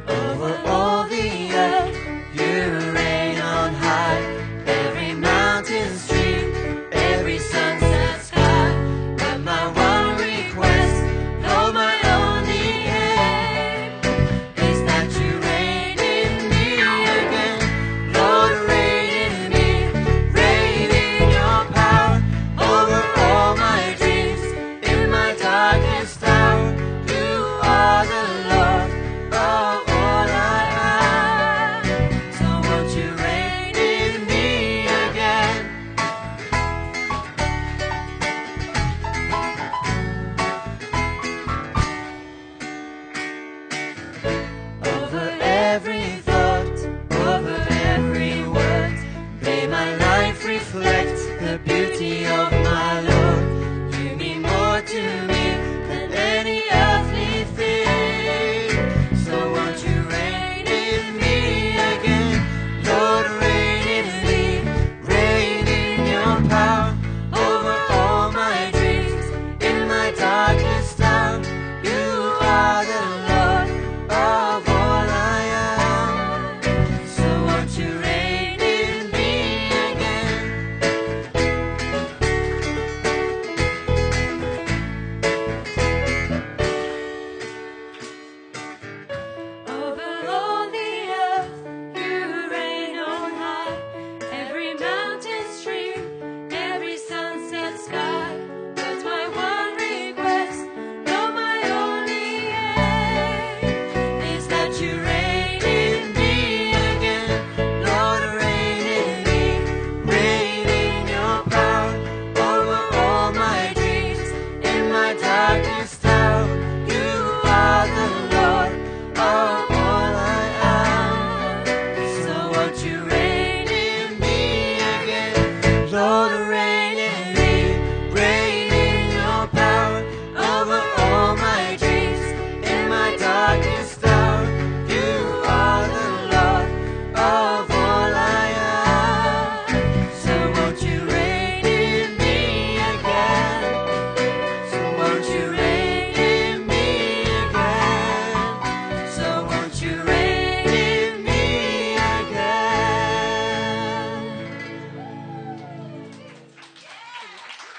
Over all the earth, you reign on high. Every mountain stream, every sunset sky. But my one request, Lord, my only aim, is that you reign in me again. Lord, reign in me, reign in your power. Over all my dreams, in my darkest hour, you are the Lord of all I am. So won't you reign in me again? Over every thought, over every word, may my life reflect the beauty of my Lord. You mean more to me than any earthly thing. So won't you reign in me again? Lord, reign in me, reign in your power. Over all my dreams, in my darkest hour, you are the Lord of all I am. So won't you reign in me again? Over all the earth, you reign on high. Every mountain stream, every sunset sky. But my one request, Lord, my only aim, is that you reign in me again. Lord, reign in me, reign in your power. Over all my dreams, in my darkest hour, you are the Lord of all I am. So won't you reign in me again? Lord, reign in me, reign in your power. Over all my dreams, in my darkest hour, you are the Lord of all I am. So won't you reign in me again? So won't you reign in me again? So won't you reign in me again?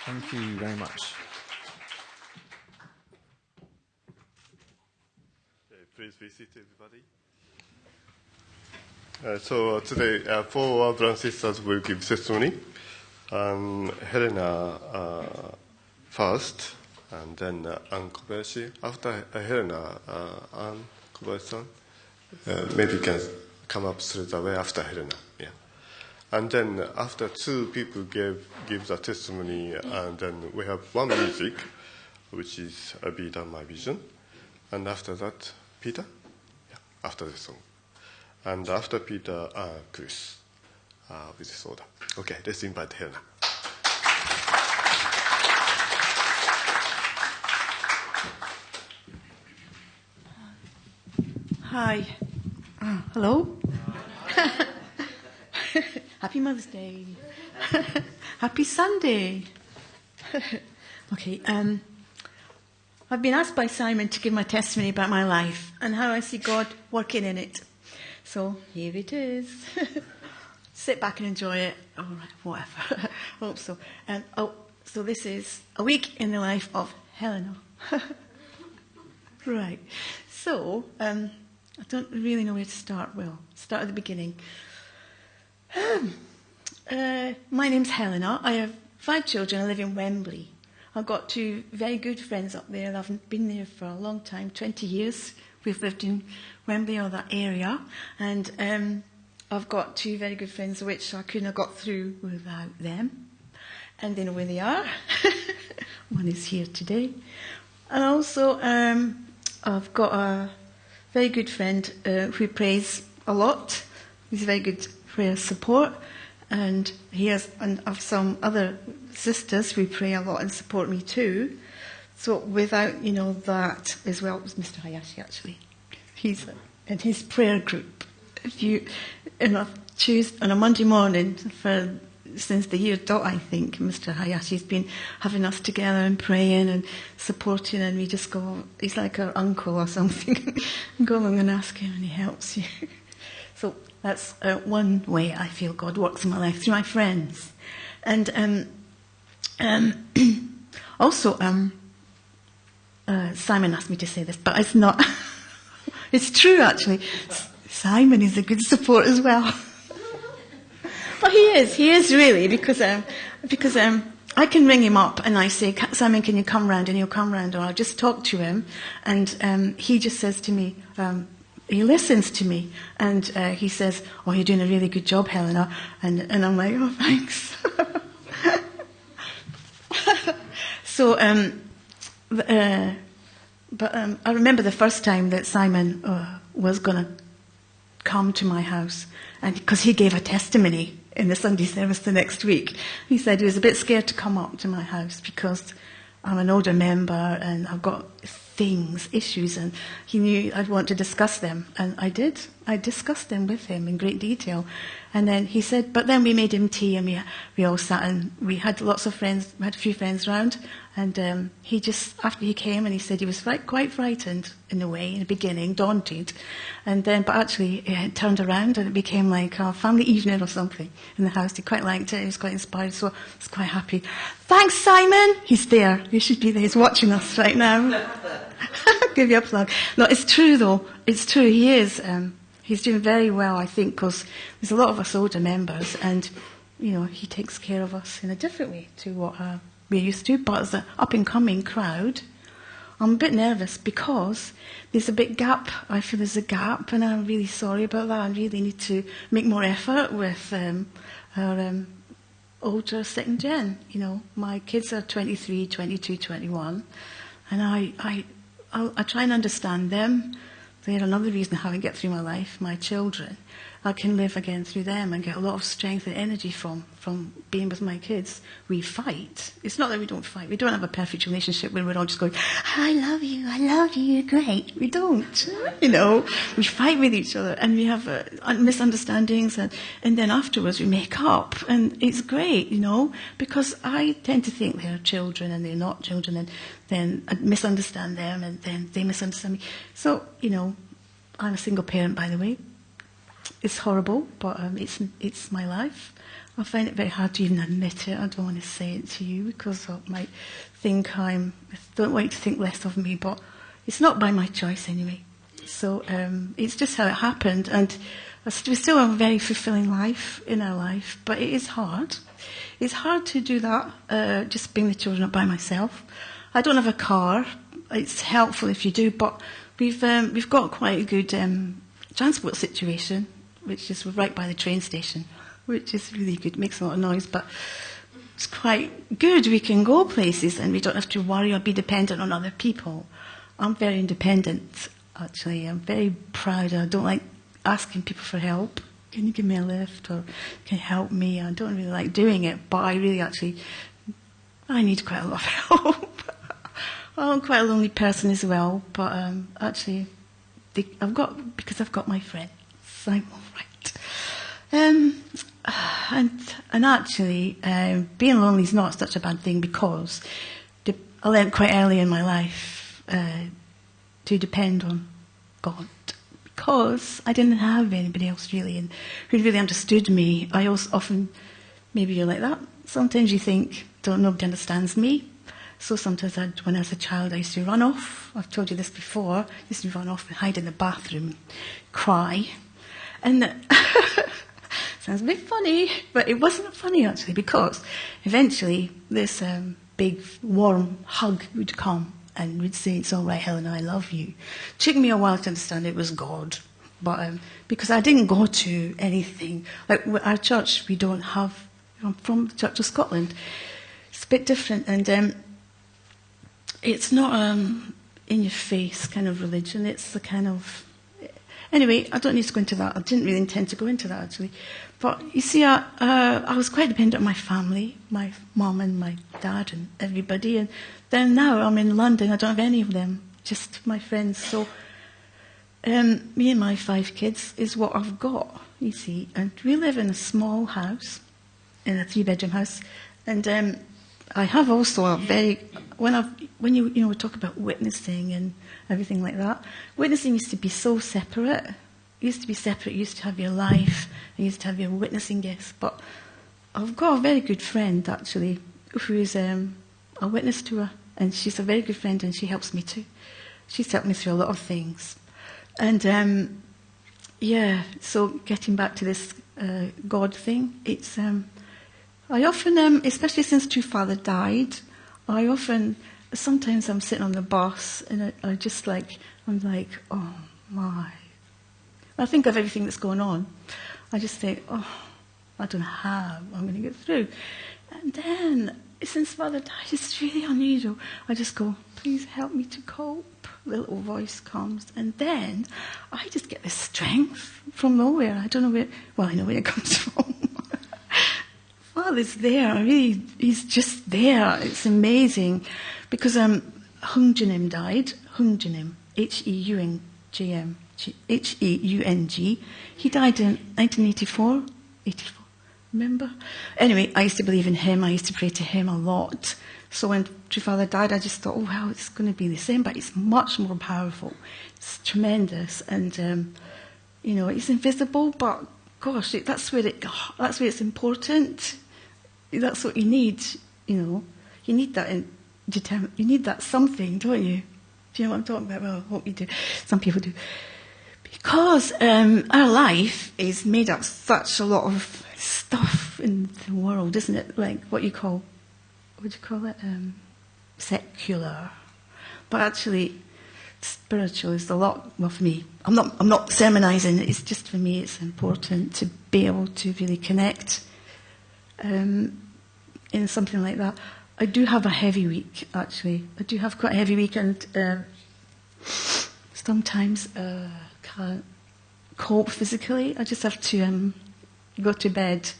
Thank you very much. Please be seated, everybody. So today, 4 brothers and sisters will give testimony. Helena first, and then Ann Kobayashi. After Helena, Ann Kobayashi, maybe you can come up straight away after Helena. Yeah. And then after 2 people give the testimony, and then we have one music, which is Be Done My Vision. And after that, Peter? Yeah, after the song. And after Peter, Chris, with this order. Okay, let's invite Helena. Hi. Hello. Happy Mother's Day. Happy Sunday. Okay. I've been asked by Simon to give my testimony about my life and how I see God working in it. So here it is. Sit back and enjoy it. All right, whatever. Hope so. So this is a week in the life of Helena. Right. So I don't really know where to start. Well, start at the beginning. My name's Helena. I have 5 children. I live in Wembley. I've got 2 very good friends up there. I've been there for a long time, 20 years. We've lived in Wembley or that area. And I've got 2 very good friends, which I couldn't have got through without them. And they know where they are. One is here today. And also, I've got a very good friend who prays a lot. He's a very good prayer support. And he has, and I've some other sisters who pray a lot and support me too. So without, that as well, it was Mr. Hayashi actually. He's in his prayer group. If you, choose on a Monday morning for since the year dot, I think, Mr. Hayashi's been having us together and praying and supporting, and we just go, he's like our uncle or something. Go along and ask him and he helps you. So that's one way I feel God works in my life, through my friends. And also, Simon asked me to say this, but it's not. It's true, actually. Simon is a good support as well. But he is really, because I can ring him up and I say, Simon, can you come round? And he'll come round, or I'll just talk to him, and he just says to me, he listens to me, and he says, oh, you're doing a really good job, Helena, and I'm like, oh, thanks. So, I remember the first time that Simon was going to come to my house, and because he gave a testimony in the Sunday service the next week. He said he was a bit scared to come up to my house because I'm an older member and I've got issues, and he knew I'd want to discuss them, and I did. I discussed them with him in great detail. And then he said, but then we made him tea, and we all sat, and we had lots of friends, we had a few friends round, and he just, after he came, and he said he was quite frightened in a way, in the beginning, daunted, and then, but actually it turned around, and it became like a family evening or something in the house. He quite liked it, he was quite inspired, so I was quite happy. Thanks, Simon! He's there, he should be there, he's watching us right now. Give you a plug. No, it's true though, it's true, he is. He's doing very well, I think, because there's a lot of us older members, and, you know, he takes care of us in a different way to what we're used to. But as an up-and-coming crowd, I'm a bit nervous because there's a big gap. I feel there's a gap, and I'm really sorry about that. I really need to make more effort with our older second gen. You know, my kids are 23, 22, 21, and I try and understand them. They're another reason how I get through my life, my children. I can live again through them and get a lot of strength and energy from being with my kids. We fight. It's not that we don't fight. We don't have a perfect relationship where we're all just going, I love you, you're great. We don't. You know, we fight with each other and we have misunderstandings, and then afterwards we make up, and it's great, you know, because I tend to think they're children and they're not children, and then I misunderstand them and then they misunderstand me. So, you know, I'm a single parent, by the way. It's horrible, but it's my life. I find it very hard to even admit it. I don't want to say it to you because I might think I don't want you to think less of me, but it's not by my choice anyway. So it's just how it happened, and we still have a very fulfilling life in our life, but it is hard. It's hard to do that, just bring the children up by myself. I don't have a car. It's helpful if you do, but we've got quite a good transport situation, which is right by the train station, which is really good. It makes a lot of noise, but it's quite good. We can go places and we don't have to worry or be dependent on other people. I'm very independent, actually. I'm very proud. I don't like asking people for help. Can you give me a lift, or can you help me? I don't really like doing it, but I need quite a lot of help. I'm quite a lonely person as well, but actually, I've got my friends. I'm all right. And actually, being lonely is not such a bad thing, because I learned quite early in my life to depend on God, because I didn't have anybody else really, and who really understood me. I also often, maybe you're like that. Sometimes you think, nobody understands me. So sometimes when I was a child, I used to run off. I've told you this before. I used to run off and hide in the bathroom, cry. And sounds a bit funny, but it wasn't funny actually, because eventually this big warm hug would come and would say, it's all right, Helena, I love you. It took me a while to understand it was God. But because I didn't go to anything. Like our church, we don't have, I'm from the Church of Scotland. It's a bit different, and it's not in your face kind of religion. It's the kind of... Anyway, I don't need to go into that. I didn't really intend to go into that, actually. But you see, I was quite dependent on my family, my mum and my dad and everybody. And then now I'm in London. I don't have any of them, just my friends. So me and my 5 kids is what I've got, you see. And we live in a small house in a 3-bedroom house. And I have also a very, when you we talk about witnessing and everything like that, witnessing used to be so separate. It used to be separate. You used to have your life, you used to have your witnessing gifts. But I've got a very good friend, actually, who is a witness to her. And she's a very good friend, and she helps me too. She's helped me through a lot of things. And, so getting back to this God thing, it's... I often, especially since Father died, sometimes I'm sitting on the bus and I'm like, oh my. I think of everything that's going on. I just think, oh, I don't know how I'm going to get through. And then, since Father died, it's really unusual. I just go, please help me to cope. The little voice comes. And then I just get this strength from nowhere. I don't know where, I know where it comes from. Father's there, really, he's just there. It's amazing. Because Hung Jinim died, Hung-Jinim, Heung. He died in 1984, remember? Anyway, I used to believe in him, I used to pray to him a lot. So when True Father died, I just thought, oh, well, it's going to be the same, but it's much more powerful. It's tremendous. And, it's invisible, but gosh, that's where it's important. That's what you need, You need that you need that something, don't you? Do you know what I'm talking about? Well, I hope you do. Some people do. Because our life is made up such a lot of stuff in the world, isn't it? Like what do you call it? Secular. But actually, spiritual is a lot, well, for me. I'm not sermonizing, it's just for me, it's important to be able to really connect in something like that. I do have a heavy week, actually. I do have quite a heavy week, and sometimes can't cope physically. I just have to go to bed.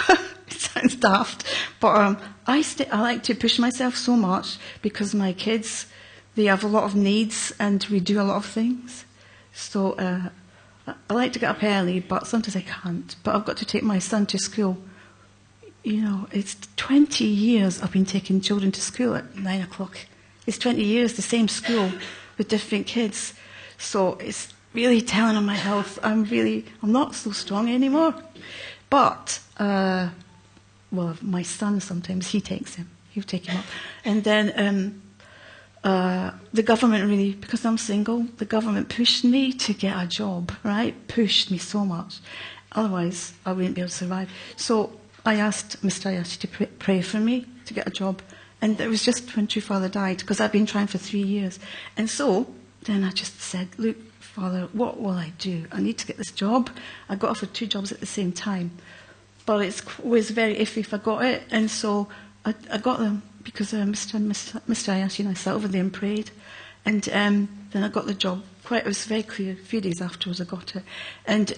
It sounds daft, but I like to push myself so much because my kids, they have a lot of needs, and we do a lot of things. So I like to get up early, but sometimes I can't. But I've got to take my son to school. It's 20 years I've been taking children to school at 9 o'clock. It's 20 years, the same school with different kids. So it's really telling on my health. I'm not so strong anymore. But, my son sometimes, he'll take him up. And then the government really, because I'm single, the government pushed me to get a job, right? Pushed me so much. Otherwise, I wouldn't be able to survive. So I asked Mr. Ayashi to pray for me to get a job. And it was just when True Father died, because I've been trying for 3 years. And so then I just said, look, Father, what will I do? I need to get this job. I got offered 2 jobs at the same time. But it was very iffy if I got it. And so I got them because Mr. Ayashi and I sat over there and prayed. And then I got the job. It was very clear. A few days afterwards I got it. And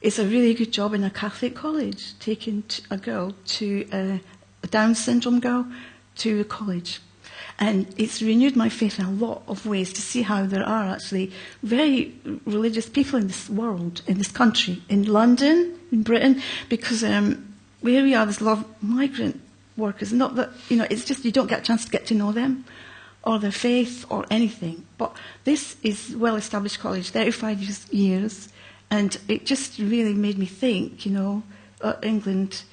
it's a really good job in a Catholic college, taking a girl to a Down syndrome girl to a college. And it's renewed my faith in a lot of ways to see how there are actually very religious people in this world, in this country, in London, in Britain, because where we are, there's a lot of migrant workers. Not that, it's just you don't get a chance to get to know them or their faith or anything. But this is well-established college, 35 years, and it just really made me think, England,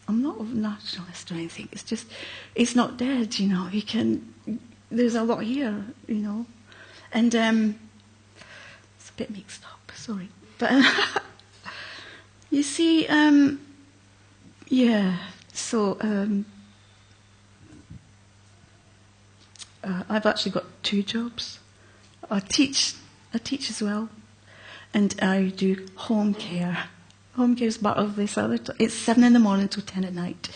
I'm not a nationalist or anything. It's just, it's not dead, there's a lot here, And it's a bit mixed up, sorry. But, you see, so I've actually got 2 jobs. I teach as well. And I do home care. Home care is part of this it's 7 in the morning till 10 at night.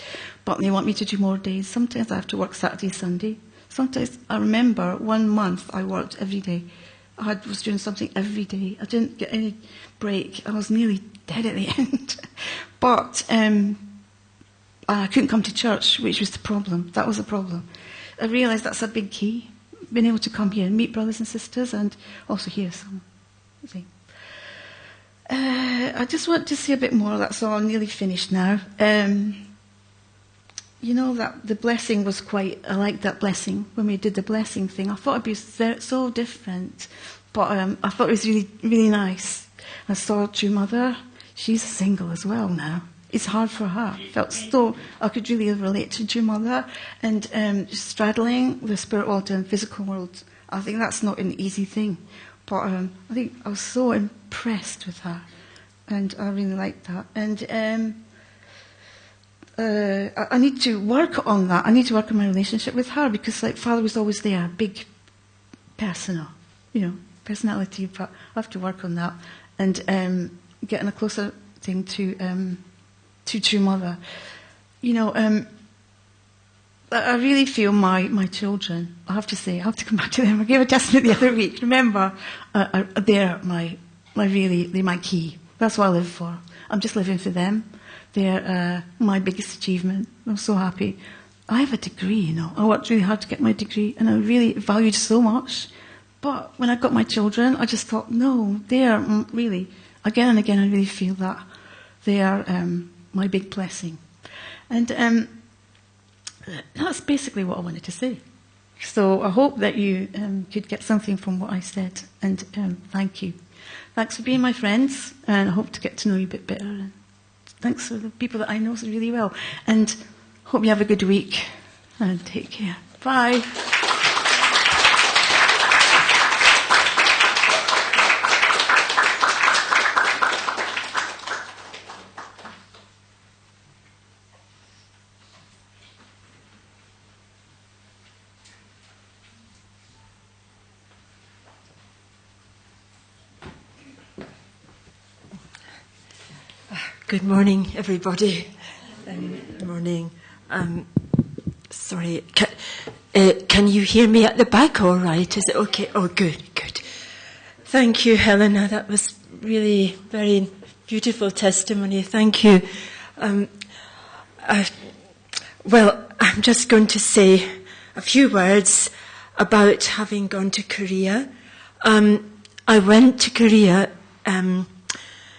But they want me to do more days. Sometimes I have to work Saturday, Sunday. Sometimes, I remember 1 month I worked every day. I was doing something every day. I didn't get any break. I was nearly dead at the end. But I couldn't come to church, which was the problem. That was the problem. I realised that's a big key. Being able to come here and meet brothers and sisters, and also hear some. I just want to say a bit more. That's all. I'm nearly finished now. You know that the blessing was quite. I liked that blessing when we did the blessing thing. I thought it'd be so different, but I thought it was really, really nice. I saw True Mother. She's single as well now. It's hard for her. I could really relate to True Mother, and straddling the spirit world and physical world. I think that's not an easy thing, but I think I was so impressed with her, and I really liked that. And I need to work on that. I need to work on my relationship with her because, like, Father was always there, big, personality. But I have to work on that and getting a closer thing to True Mother. I really feel my children. I have to say, I have to come back to them. I gave a testament the other week. Remember, they're my key. That's what I live for. I'm just living for them. They're my biggest achievement. I'm so happy. I have a degree, I worked really hard to get my degree, and I really valued so much. But when I got my children, I just thought, no, they are really, again and again, I really feel that they are my big blessing. And that's basically what I wanted to say. So I hope that you could get something from what I said, and thank you. Thanks for being my friends, and I hope to get to know you a bit better. And thanks for the people that I know really well. And hope you have a good week, and take care. Bye. Good morning, everybody. Good morning. Sorry, can you hear me at the back all right? Is it okay? Oh, good. Thank you, Helena. That was really very beautiful testimony. Thank you. Well, I'm just going to say a few words about having gone to Korea. I went to Korea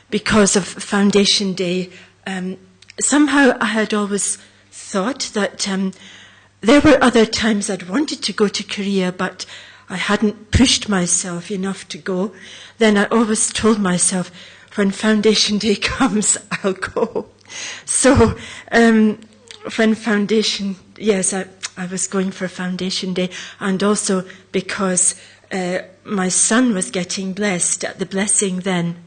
because of Foundation Day. Somehow I had always thought that there were other times I'd wanted to go to Korea, but I hadn't pushed myself enough to go. Then I always told myself, when Foundation Day comes, I'll go. So when Foundation, yes, I was going for Foundation Day, and also because my son was getting blessed at the blessing then.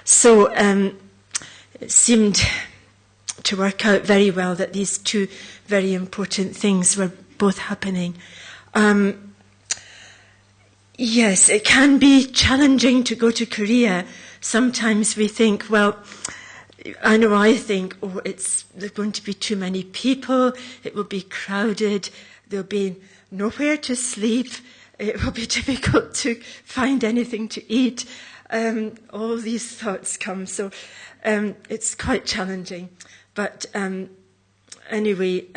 So it seemed to work out very well that these two very important things were both happening. Yes, it can be challenging to go to Korea. Sometimes we think, well, I think, there's going to be too many people, it will be crowded, there'll be nowhere to sleep, it will be difficult to find anything to eat. All these thoughts come, so it's quite challenging. But anyway,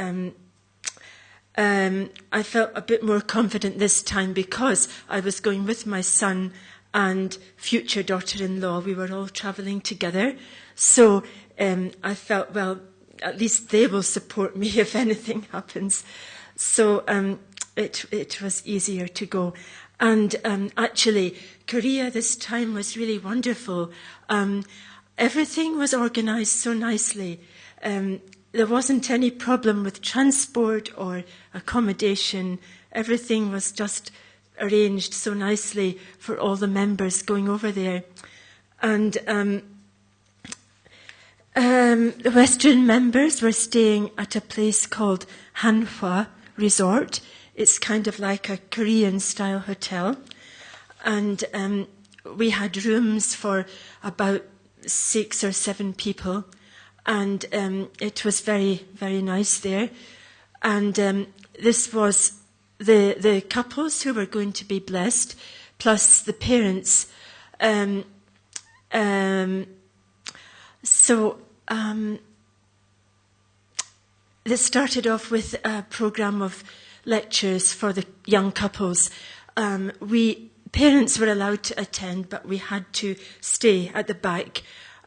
I felt a bit more confident this time because I was going with my son and future daughter-in-law. We were all travelling together. So I felt, well, at least they will support me if anything happens. So it was easier to go. And actually, Korea this time was really wonderful. Everything was organised so nicely. There wasn't any problem with transport or accommodation. Everything was just arranged so nicely for all the members going over there. And the Western members were staying at a place called Hanwha Resort. It's kind of like a Korean-style hotel. And we had rooms for about 6 or 7 people. And it was very, very nice there. And this was the couples who were going to be blessed, plus the parents. So they started off with a program of lectures for the young couples. We parents were allowed to attend, but we had to stay at the back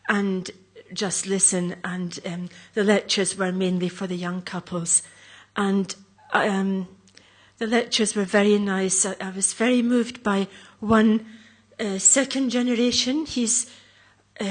and just listen. And the lectures were mainly for the young couples. And the lectures were very nice. I was very moved by one second generation. He's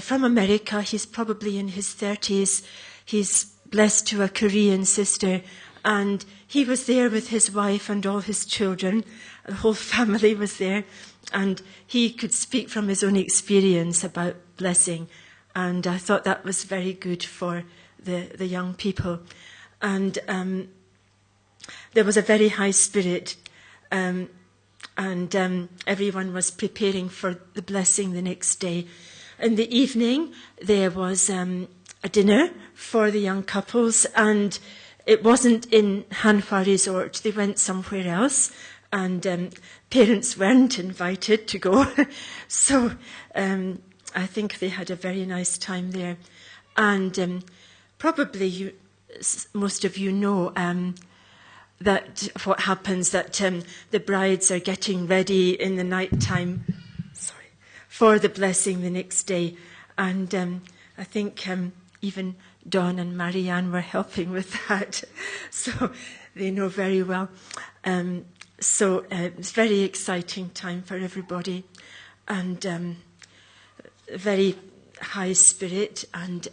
from America. He's probably in his 30s. He's blessed to a Korean sister. And he was there with his wife and all his children. The whole family was there. And he could speak from his own experience about blessing. And I thought that was very good for the young people. And there was a very high spirit. And everyone was preparing for the blessing the next day. In the evening, there was a dinner for the young couples. And it wasn't in Hanwha Resort. They went somewhere else. And parents weren't invited to go. So I think they had a very nice time there. And probably most of you know that what happens, that the brides are getting ready in the night time for the blessing the next day. And I think even Dawn and Marianne were helping with that. So they know very well. So it's a very exciting time for everybody, and very high spirit. And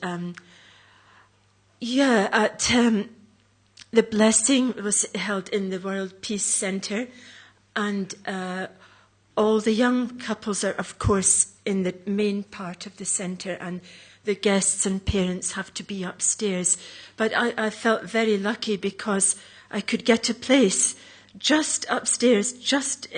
the blessing was held in the World Peace Centre, and all the young couples are, of course, in the main part of the centre, and the guests and parents have to be upstairs. But I felt very lucky because I could get a place just upstairs, just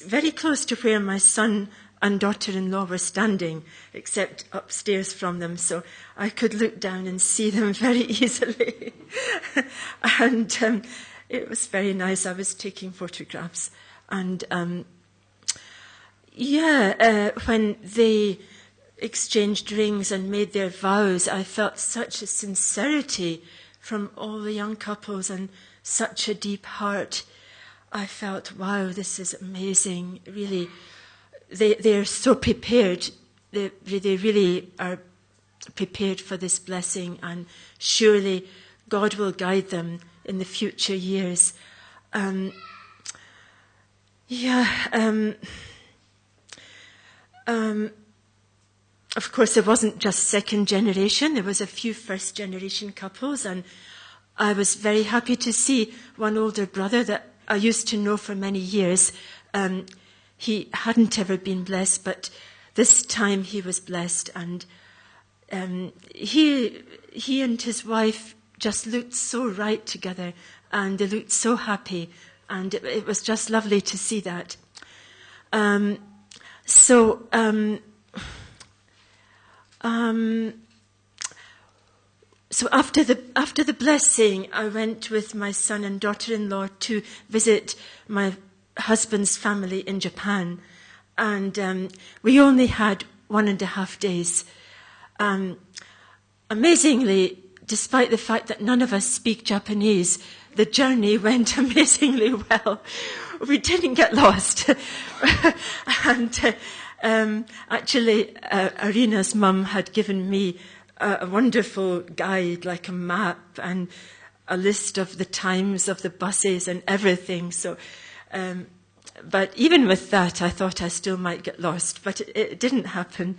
very close to where my son and daughter-in-law were standing, except upstairs from them, so I could look down and see them very easily. And it was very nice. I was taking photographs. And when they exchanged rings and made their vows, I felt such a sincerity from all the young couples and such a deep heart. I felt, wow, this is amazing. Really, they're so prepared. They really are prepared for this blessing, and surely God will guide them in the future years. Of course, there wasn't just second generation. There was a few first generation couples, and I was very happy to see one older brother that I used to know for many years. He hadn't ever been blessed, but this time he was blessed, and he and his wife just looked so right together, and they looked so happy, and it was just lovely to see that. So after the blessing, I went with my son and daughter-in-law to visit my husband's family in Japan, and we only had 1.5 days. Amazingly, despite the fact that none of us speak Japanese, the journey went amazingly well. We didn't get lost. And actually, Arina's mum had given me a wonderful guide, like a map and a list of the times of the buses and everything. So, but even with that, I thought I still might get lost, but it didn't happen.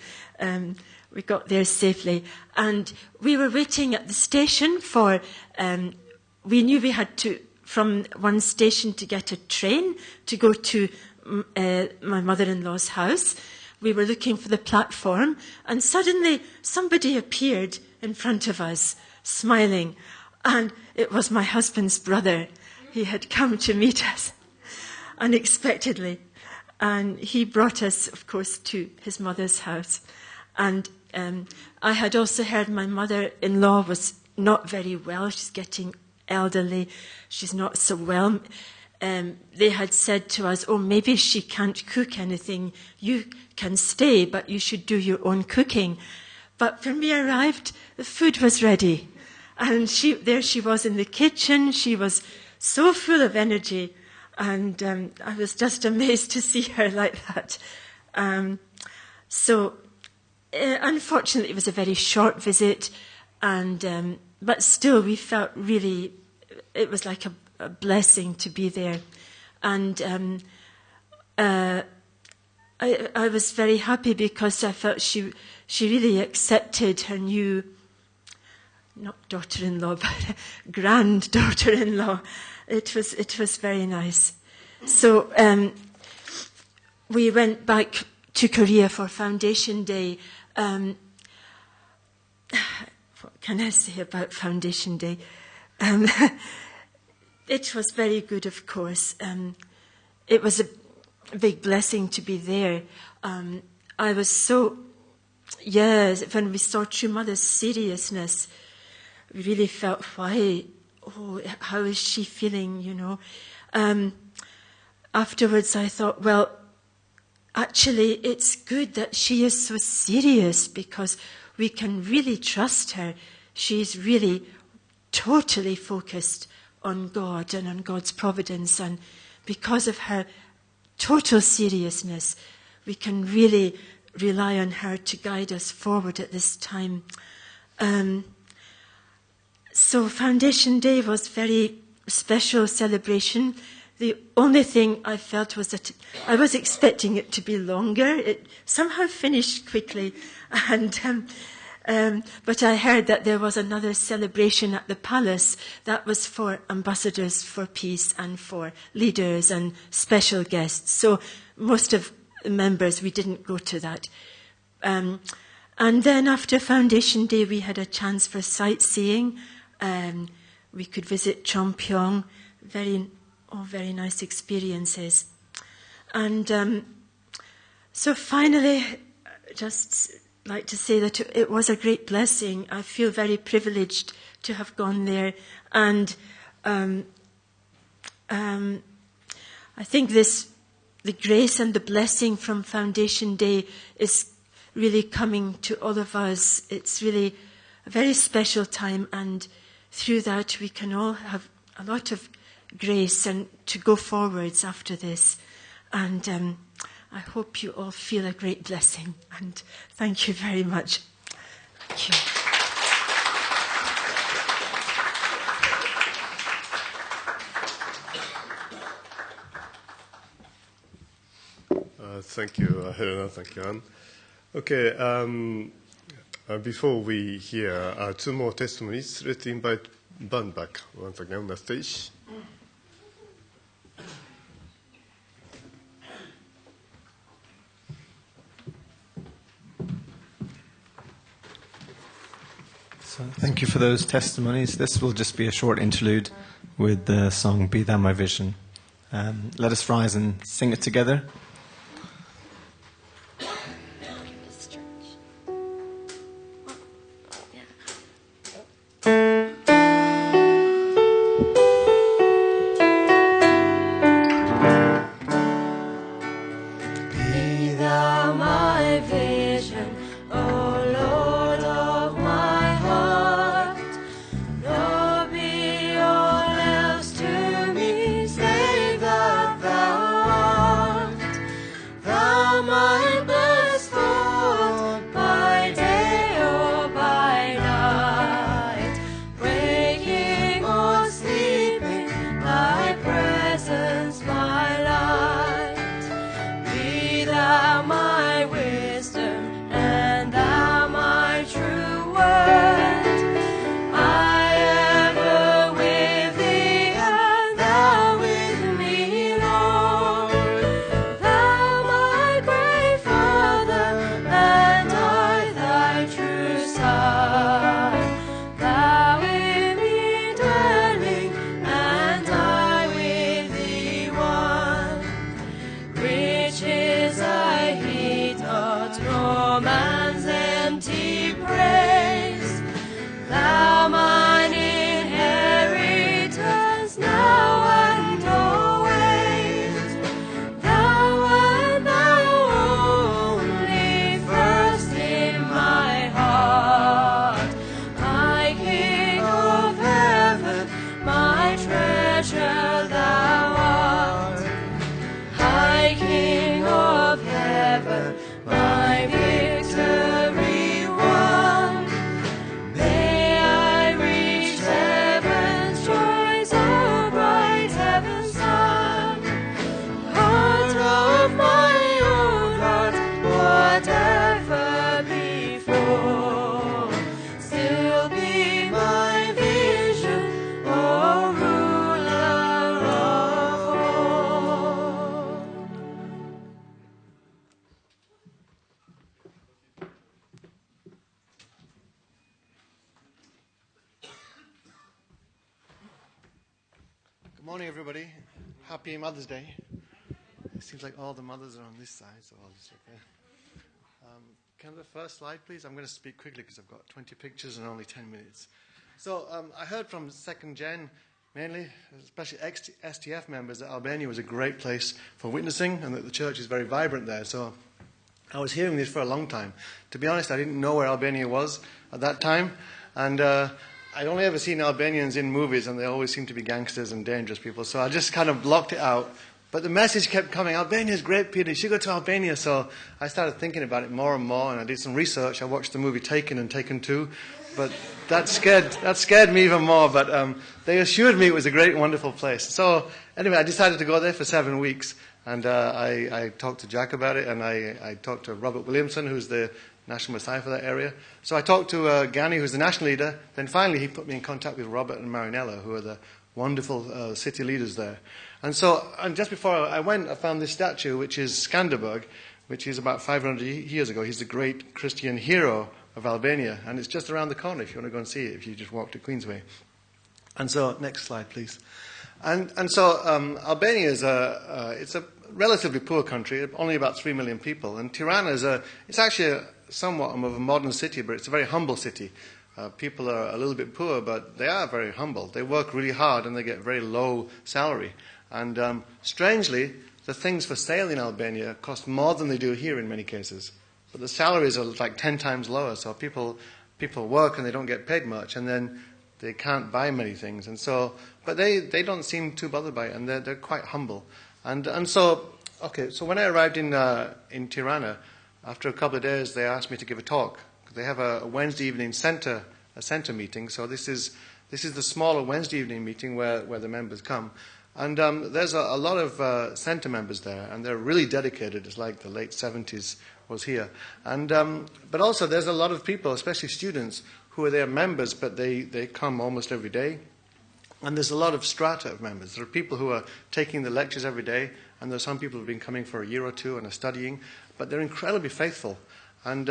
We got there safely, and we were waiting at the station for. We knew we had to, from one station, to get a train to go to my mother-in-law's house. We were looking for the platform, and suddenly somebody appeared in front of us, smiling, and it was my husband's brother. He had come to meet us unexpectedly, and he brought us, of course, to his mother's house. And I had also heard my mother-in-law was not very well. She's getting elderly. She's not so well. They had said to us, oh, maybe she can't cook anything. You can stay, but you should do your own cooking. But when we arrived, the food was ready. And there she was in the kitchen. She was so full of energy. And I was just amazed to see her like that. Unfortunately, it was a very short visit, and but still we felt really, it was like a blessing to be there. And I was very happy because I felt she really accepted her new, not daughter-in-law, but granddaughter-in-law. It was very nice. So we went back to Korea for Foundation Day. What can I say about Foundation Day? It was very good, of course. It was a big blessing to be there. I was so, when we saw True Mother's seriousness, we really felt, how is she feeling, you know? Afterwards I thought, well, actually it's good that she is so serious because we can really trust her. She's really totally focused on God and on God's providence, and because of her total seriousness, we can really rely on her to guide us forward at this time. So Foundation Day was very special celebration. The only thing I felt was that I was expecting it to be longer. It somehow finished quickly, and but I heard that there was another celebration at the palace that was for ambassadors for peace and for leaders and special guests. So most of the members, we didn't go to that. And then after Foundation Day, we had a chance for sightseeing. We could visit Cheongpyeong, very nice experiences. And so finally, just like to say that it was a great blessing. I feel very privileged to have gone there. And I think the grace and the blessing from Foundation Day is really coming to all of us. It's really a very special time, and through that we can all have a lot of grace and to go forwards after this. And I hope you all feel a great blessing, and thank you very much. Thank you. Thank you, Helena. Thank you, Anne. Okay, before we hear two more testimonies, let's invite Ban back once again on the stage. So thank you for those testimonies. This will just be a short interlude with the song Be Thou My Vision. Let us rise and sing it together. Save that thou art. heaven, my victory won. May I reach heaven's joys, oh bright heaven's sun. Heart of my own heart, whatever before, still be my vision, oh ruler of all. Good morning, everybody. Happy Mother's Day. It seems like all the mothers are on this side, so I'll just check there. Can I have the first slide, please? I'm going to speak quickly because I've got 20 pictures and only 10 minutes. So I heard from second gen, mainly, especially STF members, that Albania was a great place for witnessing and that the church is very vibrant there. So I was hearing this for a long time. To be honest, I didn't know where Albania was at that time. And I'd only ever seen Albanians in movies, and they always seemed to be gangsters and dangerous people. So I just kind of blocked it out. But the message kept coming, Albania's great, Peter, you should go to Albania. So I started thinking about it more and more, and I did some research. I watched the movie Taken and Taken 2. But that scared me even more. But they assured me it was a great, wonderful place. So anyway, I decided to go there for 7 weeks. And I talked to Jack about it, and I talked to Robert Williamson, who's the National Messiah for that area. So I talked to Gani, who's the national leader. Then finally he put me in contact with Robert and Marinella, who are the wonderful city leaders there. And just before I went, I found this statue, which is Skanderberg, which is about 500 years ago. He's the great Christian hero of Albania. And it's just around the corner if you want to go and see it, if you just walk to Queensway. And so, next slide, please. And so Albania is it's a relatively poor country, only about 3 million people. And Tirana it's actually somewhat of a modern city, but it's a very humble city. People are a little bit poor, but they are very humble. They work really hard and they get very low salary. And strangely, the things for sale in Albania cost more than they do here in many cases. But the salaries are like 10 times lower, so people work and they don't get paid much, and then they can't buy many things. And so, but they don't seem too bothered by it, and they're quite humble. And so when I arrived in Tirana, after a couple of days, they asked me to give a talk. They have a Wednesday evening center meeting. So this is the smaller Wednesday evening meeting where the members come. And there's a lot of center members there, and they're really dedicated. It's like the late 70s was here. And but also there's a lot of people, especially students, who are their members, but they come almost every day. And there's a lot of strata of members. There are people who are taking the lectures every day, and there's some people who have been coming for a year or two and are studying, but they're incredibly faithful. And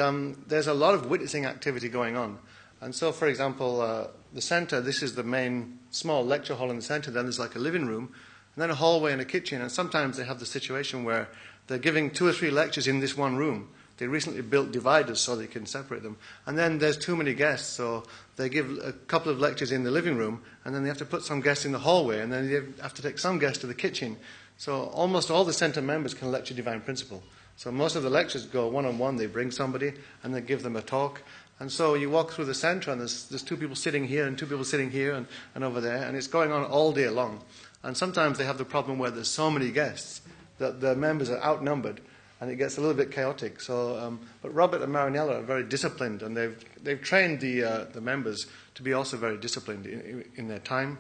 there's a lot of witnessing activity going on. And so, for example, the center, this is the main small lecture hall in the center, then there's like a living room, and then a hallway and a kitchen, and sometimes they have the situation where they're giving 2 or 3 lectures in this one room. They recently built dividers so they can separate them. And then there's too many guests, so they give a couple of lectures in the living room, and then they have to put some guests in the hallway, and then they have to take some guests to the kitchen. So almost all the center members can lecture Divine Principle. So most of the lectures go one-on-one. They bring somebody, and they give them a talk. And so you walk through the center, and there's 2 people sitting here and 2 people sitting here and over there, and it's going on all day long. And sometimes they have the problem where there's so many guests that the members are outnumbered, and it gets a little bit chaotic. So, but Robert and Marinella are very disciplined, and they've trained the members to be also very disciplined in their time.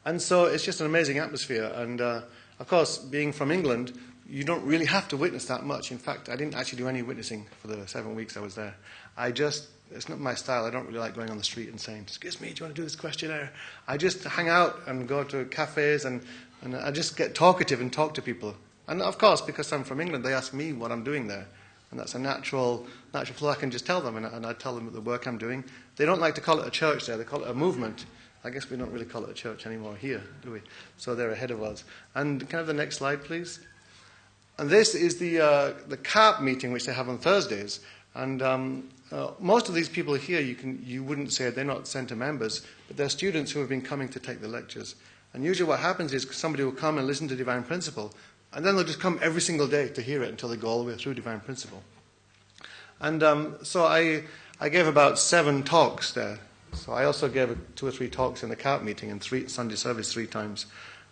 And so it's just an amazing atmosphere. And of course, being from England, you don't really have to witness that much. In fact, I didn't actually do any witnessing for the 7 weeks I was there. It's not my style. I don't really like going on the street and saying, "Excuse me, do you want to do this questionnaire?" I just hang out and go to cafes, and I just get talkative and talk to people. And of course, because I'm from England, they ask me what I'm doing there. And that's a natural flow. I can just tell them, and I tell them the work I'm doing. They don't like to call it a church there. They call it a movement. I guess we don't really call it a church anymore here, do we? So they're ahead of us. And can I have the next slide, please? And this is the CARP meeting, which they have on Thursdays. And most of these people here, you wouldn't say they're not center members, but they're students who have been coming to take the lectures. And usually what happens is somebody will come and listen to Divine Principle, and then they'll just come every single day to hear it until they go all the way through Divine Principle. And so I gave about 7 talks there. So I also gave 2 or 3 talks in the CARP meeting and Sunday service 3 times.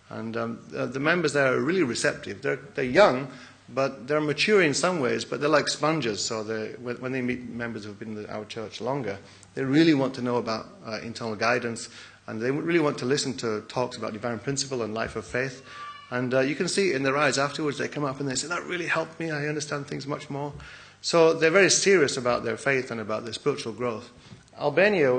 And the members there are really receptive. They're young, but they're mature in some ways, but they're like sponges. So when they meet members who've been in our church longer, they really want to know about internal guidance, and they really want to listen to talks about divine principle and life of faith. And you can see it in their eyes afterwards. They come up and they say, that really helped me. I understand things much more. So they're very serious about their faith and about their spiritual growth. Albania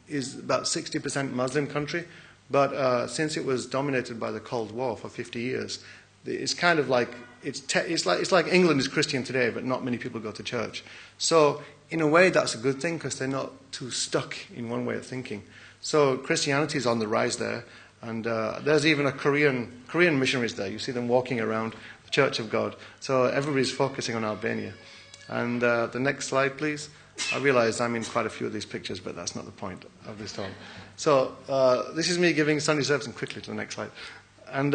is about 60% Muslim country, but since it was dominated by the Cold War for 50 years, it's kind of like it's like England is Christian today, but not many people go to church. So in a way, that's a good thing because they're not too stuck in one way of thinking. So Christianity is on the rise there, and there's even a Korean missionaries there. You see them walking around the Church of God. So everybody's focusing on Albania. And the next slide, please. I realize I'm in quite a few of these pictures, but that's not the point of this talk. So this is me giving Sunday service, and quickly to the next slide. And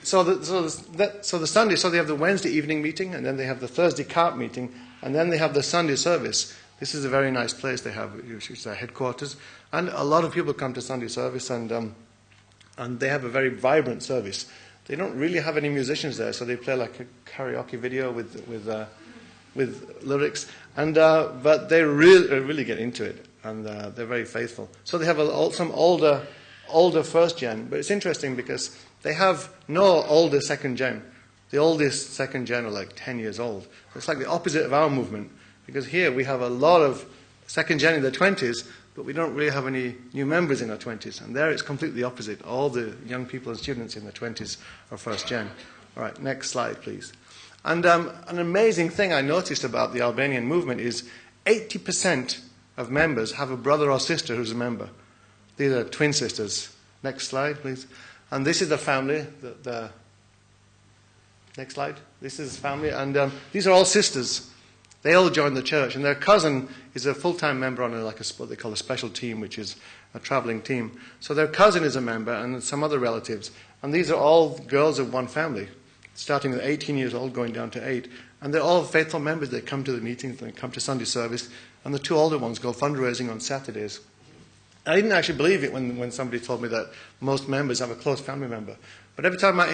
so the Sunday, so they have the Wednesday evening meeting, and then they have the Thursday carp meeting, and then they have the Sunday service. This is a very nice place they have, which is their headquarters, and a lot of people come to Sunday service, and they have a very vibrant service. They don't really have any musicians there, so they play like a karaoke video with lyrics, and but they really get into it, and they're very faithful. So they have some older first gen, but it's interesting because they have no older second gen. The oldest second gen are like 10 years old. So it's like the opposite of our movement, because here we have a lot of second gen in their 20s, but we don't really have any new members in our 20s. And there it's completely opposite. All the young people and students in their 20s are first gen. All right, next slide, please. And an amazing thing I noticed about the Albanian movement is 80% of members have a brother or sister who's a member. These are twin sisters. Next slide, please. And this is the family. Next slide. This is family. And these are all sisters. They all joined the church. And their cousin is a full-time member on what they call a special team, which is a traveling team. So their cousin is a member and some other relatives. And these are all girls of one family, starting with 18 years old, going down to 8. And they're all faithful members. They come to the meetings, they come to Sunday service. And the two older ones go fundraising on Saturdays. I didn't actually believe it when somebody told me that most members have a close family member. But every time I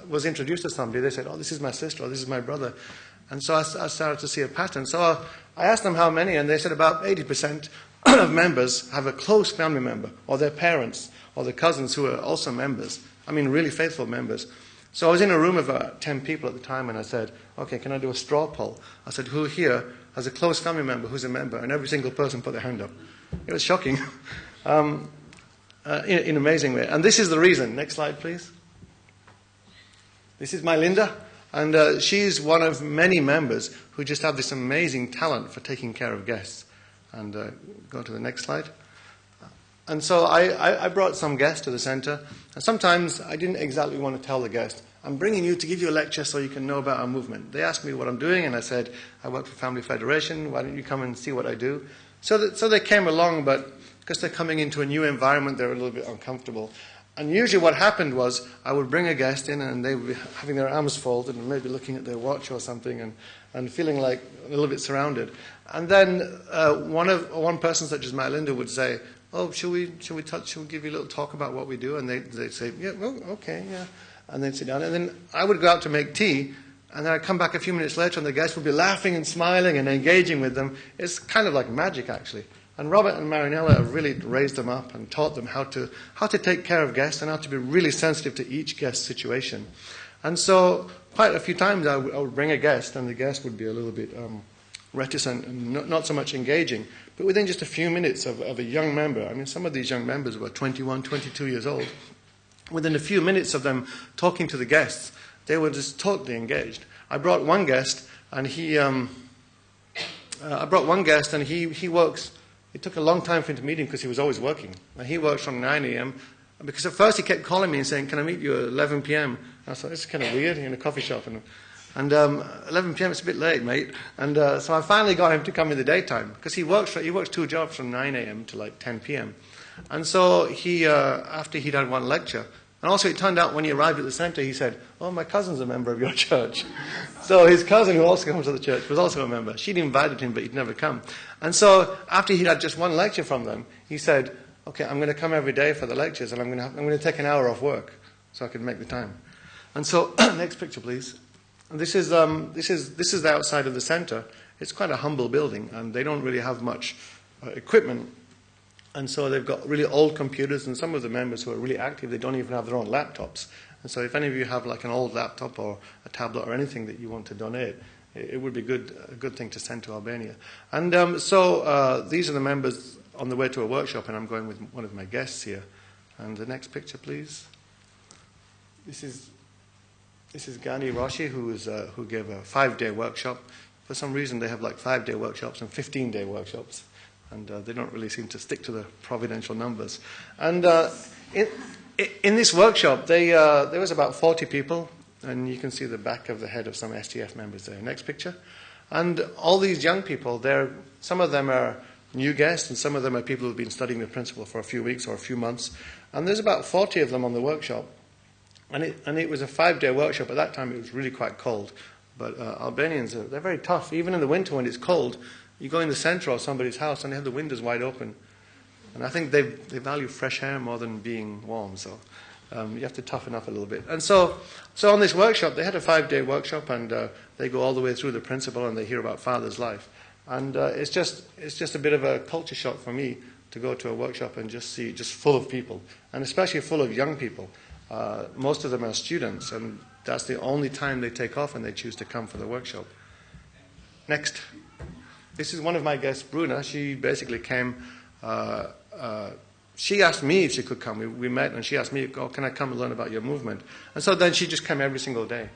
was introduced to somebody, they said, oh, this is my sister, or this is my brother. And so I started to see a pattern. So I asked them how many, and they said about 80% of members have a close family member, or their parents, or their cousins who are also members. I mean, really faithful members. So I was in a room of about 10 people at the time, and I said, okay, can I do a straw poll? I said, who here has a close family member who's a member? And every single person put their hand up. It was shocking, in an amazing way. And this is the reason. Next slide, please. This is my Linda, and she's one of many members who just have this amazing talent for taking care of guests. And go to the next slide. And so I brought some guests to the center, and sometimes I didn't exactly want to tell the guest, I'm bringing you to give you a lecture so you can know about our movement. They asked me what I'm doing, and I said, I work for Family Federation, why don't you come and see what I do? So they came along, but because they're coming into a new environment, they're a little bit uncomfortable. And usually what happened was I would bring a guest in, and they would be having their arms folded and maybe looking at their watch or something and feeling like a little bit surrounded. And then one person such as my Linda would say, oh, shall we give you a little talk about what we do? And they'd say, yeah, well, okay, yeah. And they'd sit down. And then I would go out to make tea, and then I'd come back a few minutes later, and the guests would be laughing and smiling and engaging with them. It's kind of like magic, actually. And Robert and Marinella have really raised them up and taught them how to take care of guests and how to be really sensitive to each guest's situation. And so quite a few times I would bring a guest, and the guest would be a little bit reticent and not so much engaging. But within just a few minutes of a young member, I mean, some of these young members were 21, 22 years old. Within a few minutes of them talking to the guests, they were just totally engaged. I brought one guest, and he works. It took a long time for him to meet him because he was always working. And he works from 9 a.m. Because at first he kept calling me and saying, can I meet you at 11 p.m.? And I thought, this is kind of weird, in a coffee shop. And 11 p.m., it's a bit late, mate. And so I finally got him to come in the daytime because he works 2 jobs from 9 a.m. to like 10 p.m. And so he, after he'd had one lecture, and also it turned out when he arrived at the center, he said, oh, my cousin's a member of your church. So his cousin, who also comes to the church, was also a member. She'd invited him, but he'd never come. And so after he'd had just one lecture from them, he said, okay, I'm going to come every day for the lectures, and I'm going to take an hour off work so I can make the time. And so, next picture, please. this is the outside of the center. It's quite a humble building, and they don't really have much equipment. And so they've got really old computers, and some of the members who are really active, they don't even have their own laptops. And so if any of you have like an old laptop or a tablet or anything that you want to donate, it would be a good thing to send to Albania. And these are the members on the way to a workshop, and I'm going with one of my guests here. And the next picture, please. This is Gani Roshi, who gave a 5-day workshop. For some reason, they have like 5-day workshops and 15-day workshops. And they don't really seem to stick to the providential numbers. And in this workshop, there was about 40 people, and you can see the back of the head of some STF members there. Next picture. And all these young people, some of them are new guests, and some of them are people who have been studying the principle for a few weeks or a few months. And there's about 40 of them on the workshop. And it was a 5-day workshop. At that time, it was really quite cold. But Albanians, they're very tough. Even in the winter when it's cold, you go in the center of somebody's house and they have the windows wide open. And I think they value fresh air more than being warm. So you have to toughen up a little bit. And so on this workshop, they had a 5-day workshop, and they go all the way through the principle, and they hear about Father's life. And it's just a bit of a culture shock for me to go to a workshop and just see just full of people, and especially full of young people. Most of them are students, and that's the only time they take off, and they choose to come for the workshop. Next. This is one of my guests, Bruna. She basically came. She asked me if she could come. We met, and she asked me, "Oh, can I come and learn about your movement?" And so then she just came every single day.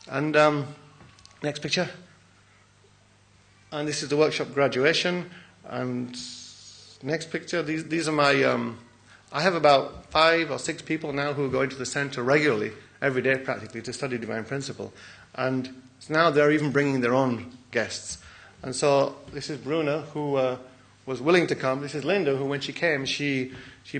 And next picture. And this is the workshop graduation. And next picture. These are my. I have about 5 or 6 people now who go into the center regularly, every day practically, to study Divine Principle. And now they're even bringing their own guests. And so this is Bruna, who was willing to come. This is Linda, who when she came, she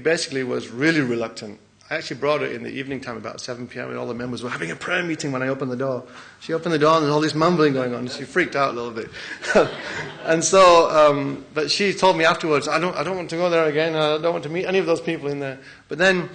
basically was really reluctant. I actually brought her in the evening time about 7 p.m. and all the members were having a prayer meeting when I opened the door. She opened the door and there's all this mumbling going on. She freaked out a little bit. And so, but she told me afterwards, I don't want to go there again. I don't want to meet any of those people in there. But then when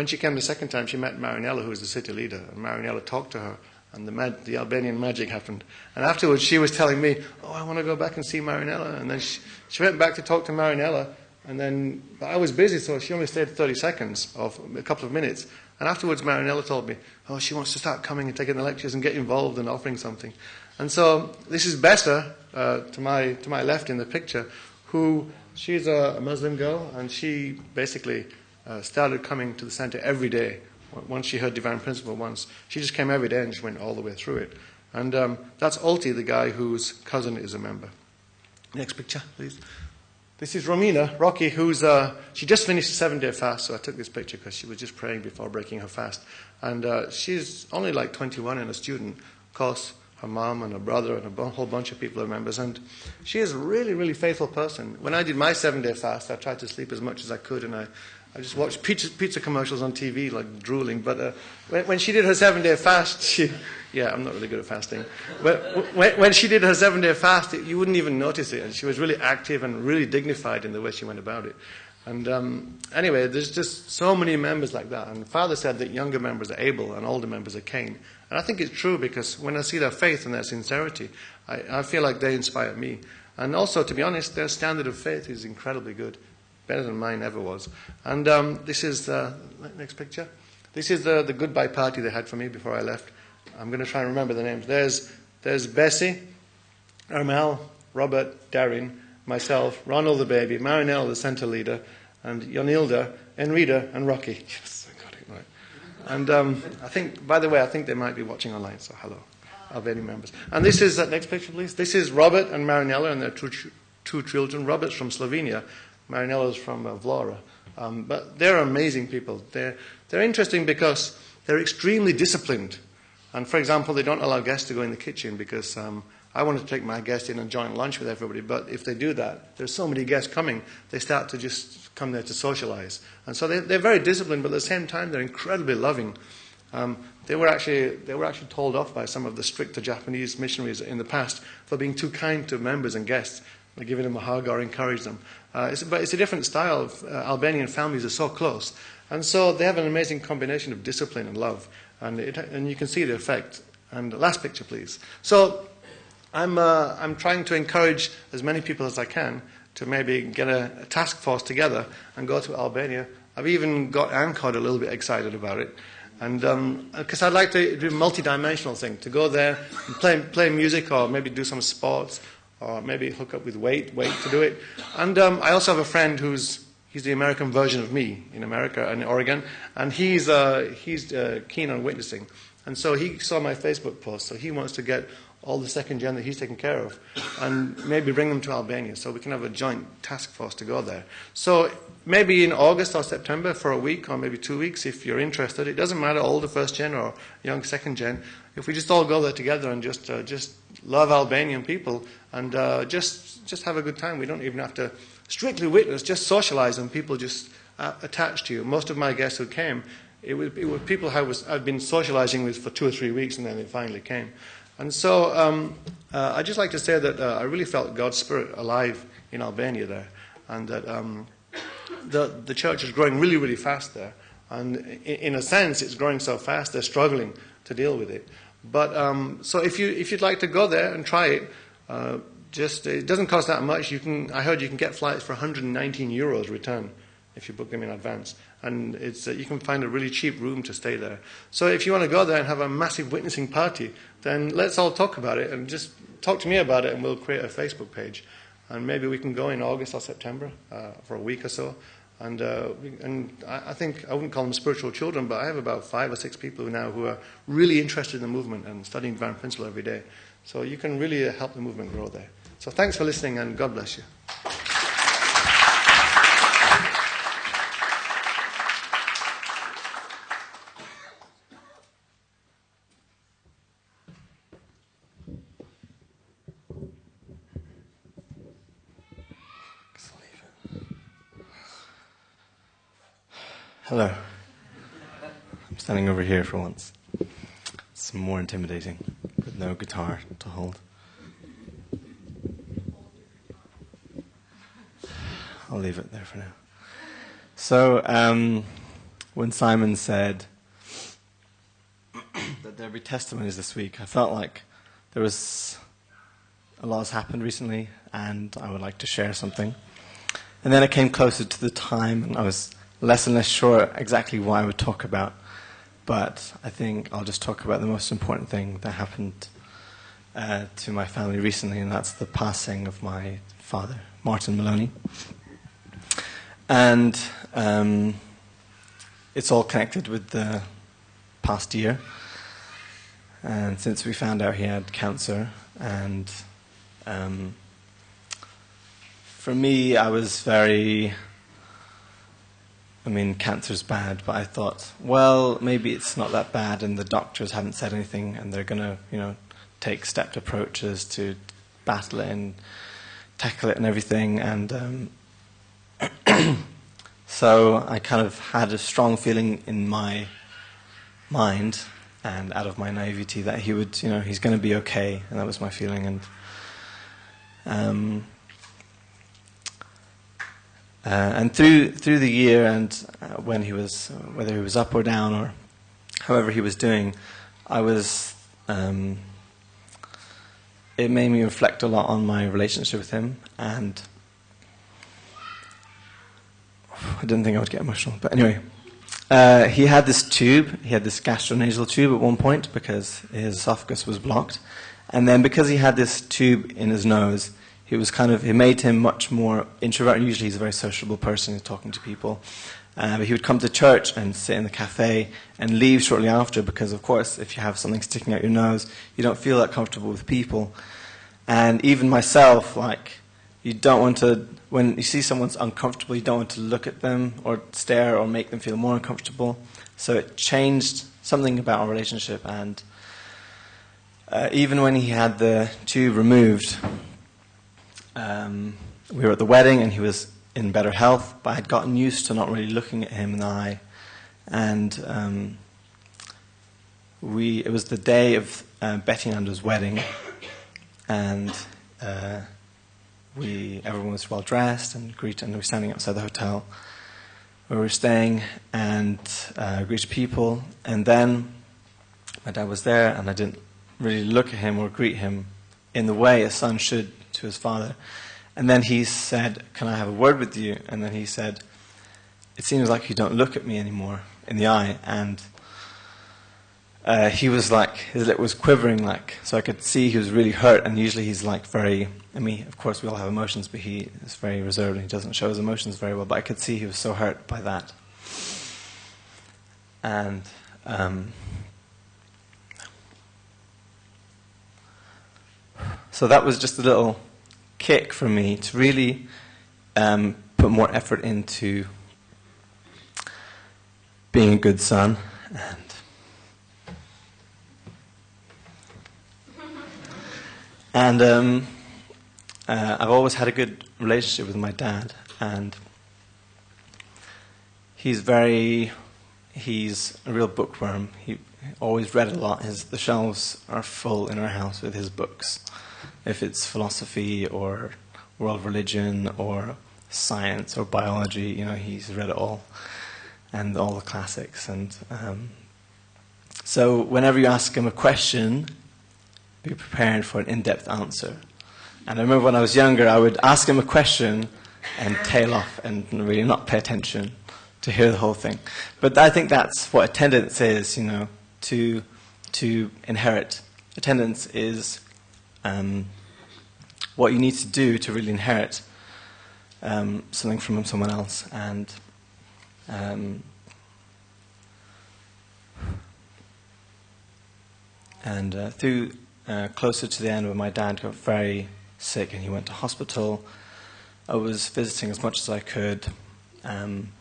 she came the second time, she met Marinella, who was the city leader. And Marinella talked to her. And the Albanian magic happened. And afterwards, she was telling me, "Oh, I want to go back and see Marinella." And then she went back to talk to Marinella. And then I was busy, so she only stayed 30 seconds, or a couple of minutes. And afterwards, Marinella told me, "Oh, she wants to start coming and taking the lectures and get involved and offering something." And so this is Bessa, to my left in the picture, she's a Muslim girl, and she basically started coming to the center every day. Once she heard Divine Principle once, she just came every day and just went all the way through it. And that's Olti, the guy whose cousin is a member. Next picture, please. This is Rocky, she just finished a 7-day fast, so I took this picture because she was just praying before breaking her fast. And she's only like 21 and a student. Of course, her mom and her brother and a whole bunch of people are members. And she is a really, really faithful person. When I did my 7-day fast, I tried to sleep as much as I could, and I just watched pizza commercials on TV, like drooling. But when she did her 7-day fast, I'm not really good at fasting. But when she did her 7-day fast, you wouldn't even notice it. And she was really active and really dignified in the way she went about it. And anyway, there's just so many members like that. And Father said that younger members are Abel and older members are Cain. And I think it's true because when I see their faith and their sincerity, I feel like they inspire me. And also, to be honest, their standard of faith is incredibly good. Better than mine ever was. And this is the next picture. This is the goodbye party they had for me before I left. I'm going to try and remember the names. There's Bessie, Armel, Robert, Darin, myself, Ronald the baby, Marinelle the center leader, and Yonilda, Enrida, and Rocky. Yes, I got it right. And I think they might be watching online. So hello, Albanian members. And this is next picture, please. This is Robert and Marinella and their two children. Robert's from Slovenia. Marinella's from Vlora. But they're amazing people. They're interesting because they're extremely disciplined. And for example, they don't allow guests to go in the kitchen because I wanted to take my guests in and join lunch with everybody. But if they do that, there's so many guests coming, they start to just come there to socialize. And so they're very disciplined, but at the same time, they're incredibly loving. They were actually told off by some of the stricter Japanese missionaries in the past for being too kind to members and guests. Like giving them a hug or encourage them. But it's a different style. Albanian families are so close. And so they have an amazing combination of discipline and love. and you can see the effect. And last picture, please. So I'm trying to encourage as many people as I can to maybe get a task force together and go to Albania. I've even got Ancod a little bit excited about it. And because I'd like to do a multi-dimensional thing, to go there and play music, or maybe do some sports, or maybe hook up with weight to do it. And I also have a friend he's the American version of me in America and Oregon, and he's keen on witnessing. And so he saw my Facebook post, so he wants to get all the second gen that he's taken care of and maybe bring them to Albania so we can have a joint task force to go there. So maybe in August or September for a week or maybe 2 weeks if you're interested. It doesn't matter, older first gen or young second gen. If we just all go there together and just love Albanian people and just have a good time. We don't even have to strictly witness, just socialize and people just attach to you. Most of my guests who came, it were people I'd been socializing with for 2 or 3 weeks and then they finally came. And so I'd just like to say that I really felt God's Spirit alive in Albania there, and that the church is growing really, really fast there. And in a sense, it's growing so fast, they're struggling to deal with it. But so if you'd like to go there and try it, it doesn't cost that much. I heard you can get flights for 119 euros return if you book them in advance. And you can find a really cheap room to stay there. So if you want to go there and have a massive witnessing party, then let's all talk about it and just talk to me about it and we'll create a Facebook page. And maybe we can go in August or September for a week or so. And I think, I wouldn't call them spiritual children, but I have about 5 or 6 people now who are really interested in the movement and studying divine principle every day. So you can really help the movement grow there. So thanks for listening and God bless you. Hello. I'm standing over here for once. It's more intimidating with no guitar to hold. I'll leave it there for now. So, when Simon said that there'd be testimonies this week, I felt like there was a lot has happened recently and I would like to share something. And then it came closer to the time and I was less and less sure exactly what I would talk about, but I think I'll just talk about the most important thing that happened to my family recently, and that's the passing of my father, Martin Maloney. And it's all connected with the past year. And since we found out he had cancer, and for me, I was cancer's bad, but I thought, well, maybe it's not that bad, and the doctors haven't said anything, and they're going to, take stepped approaches to battle it and tackle it and everything. And so I kind of had a strong feeling in my mind, and out of my naivety, that he would, he's going to be okay, and that was my feeling. And through the year, and when whether he was up or down or however he was doing, it made me reflect a lot on my relationship with him, and I didn't think I would get emotional, but anyway, he had this gastronasal tube at one point because his esophagus was blocked, and then because he had this tube in his nose, it made him much more introverted. Usually he's a very sociable person, he's talking to people. But he would come to church and sit in the cafe and leave shortly after because, of course, if you have something sticking out your nose, you don't feel that comfortable with people. And even myself, you don't want to, when you see someone's uncomfortable, you don't want to look at them or stare or make them feel more uncomfortable. So it changed something about our relationship. And even when he had the tube removed, we were at the wedding and he was in better health, but I had gotten used to not really looking at him in the eye. And it was the day of Betty and Andrew's wedding, and everyone was well dressed and we were standing outside the hotel where we were staying and greeted people. And then my dad was there, and I didn't really look at him or greet him in the way a son should to his father. And then he said, "Can I have a word with you?" And then he said, "It seems like you don't look at me anymore in the eye." And he was like, his lip was quivering, like, so I could see he was really hurt. And usually he's like very, I mean, of course we all have emotions, but he is very reserved and he doesn't show his emotions very well. But I could see he was so hurt by that. And so that was just a little kick for me to really put more effort into being a good son. And I've always had a good relationship with my dad, and he's a real bookworm. He always read a lot. The shelves are full in our house with his books. If it's philosophy or world religion or science or biology, he's read it all, and all the classics. And so whenever you ask him a question, be prepared for an in-depth answer. And I remember when I was younger, I would ask him a question and tail off and really not pay attention to hear the whole thing. But I think that's what attendance is, to inherit. Attendance is what you need to do to really inherit something from someone else. And through closer to the end, when my dad got very sick and he went to hospital, I was visiting as much as I could. And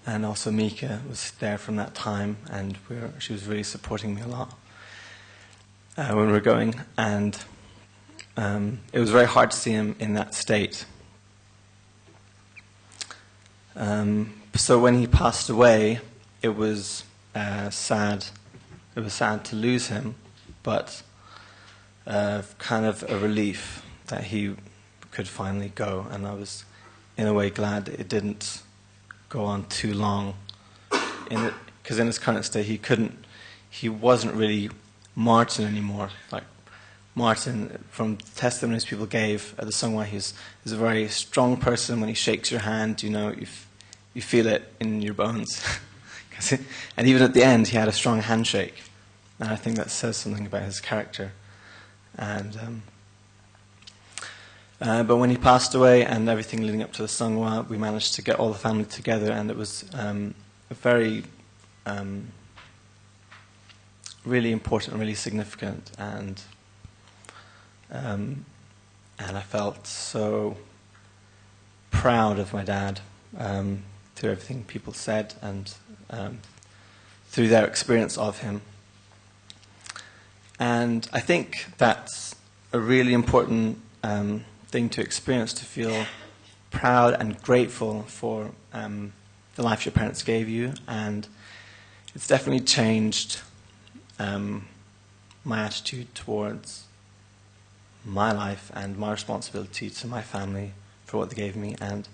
also Mika was there from that time, and she was really supporting me a lot when we were going. And it was very hard to see him in that state. So when he passed away, it was sad. It was sad to lose him, but kind of a relief that he could finally go. And I was, in a way, glad it didn't go on too long. Because in his current state, he wasn't really Martin anymore. Like Martin, from testimonies people gave at the Songwai, he's a very strong person. When he shakes your hand, you feel it in your bones. And even at the end, he had a strong handshake. And I think that says something about his character. And but when he passed away and everything leading up to the Songwa, we managed to get all the family together, and it was a very really important and really significant. And I felt so proud of my dad through everything people said and through their experience of him. And I think that's a really important thing to experience, to feel proud and grateful for the life your parents gave you. And it's definitely changed my attitude towards my life and my responsibility to my family for what they gave me. And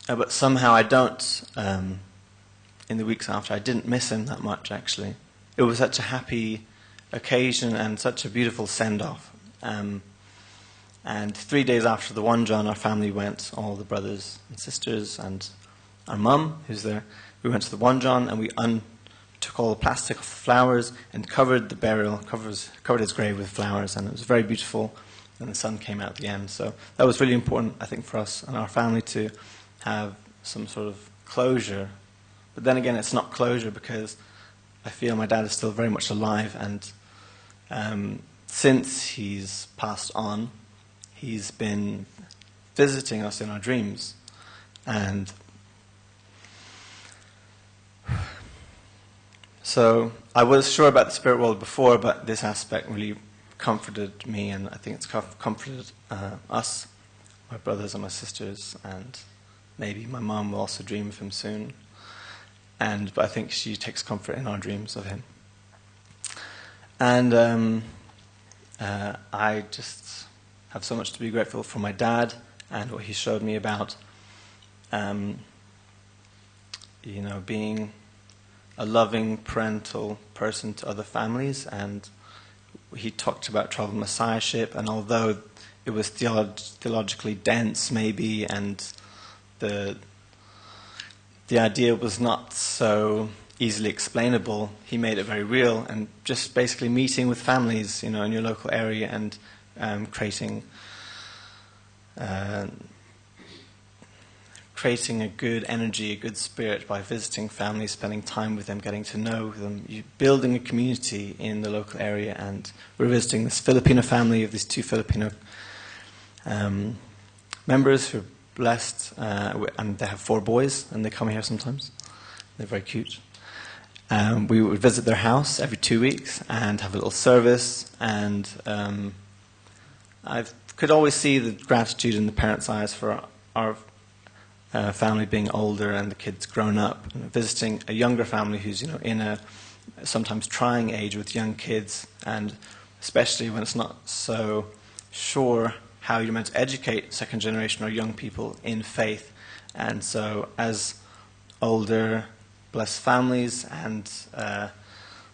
but somehow I don't, in the weeks after, I didn't miss him that much, actually. It was such a happy occasion and such a beautiful send-off. And 3 days after the Wonjon, our family went, all the brothers and sisters and our mum, who's there. We went to the Wonjon and we took all the plastic off the flowers and covered the burial, covered his grave with flowers, and it was very beautiful. And the sun came out at the end. So that was really important, I think, for us and our family to have some sort of closure. But then again, it's not closure because I feel my dad is still very much alive, and since he's passed on, he's been visiting us in our dreams. And so I was sure about the spirit world before, but this aspect really comforted me, and I think it's comforted us, my brothers and my sisters, and maybe my mum will also dream of him soon. But I think she takes comfort in our dreams of him. And I just have so much to be grateful for my dad and what he showed me about being a loving parental person to other families, and he talked about tribal messiahship, and although it was theologically dense maybe, and the idea was not so easily explainable, he made it very real, and just basically meeting with families, in your local area, and creating a good energy, a good spirit by visiting families, spending time with them, getting to know them, building a community in the local area. And we're visiting this Filipino family of these 2 Filipino members who are blessed, and they have 4 boys, and they come here sometimes. They're very cute. We would visit their house every 2 weeks and have a little service, and I could always see the gratitude in the parents' eyes for our family being older and the kids grown up, and visiting a younger family who's in a sometimes trying age with young kids, and especially when it's not so sure how you're meant to educate second generation or young people in faith. And so as older blessed families and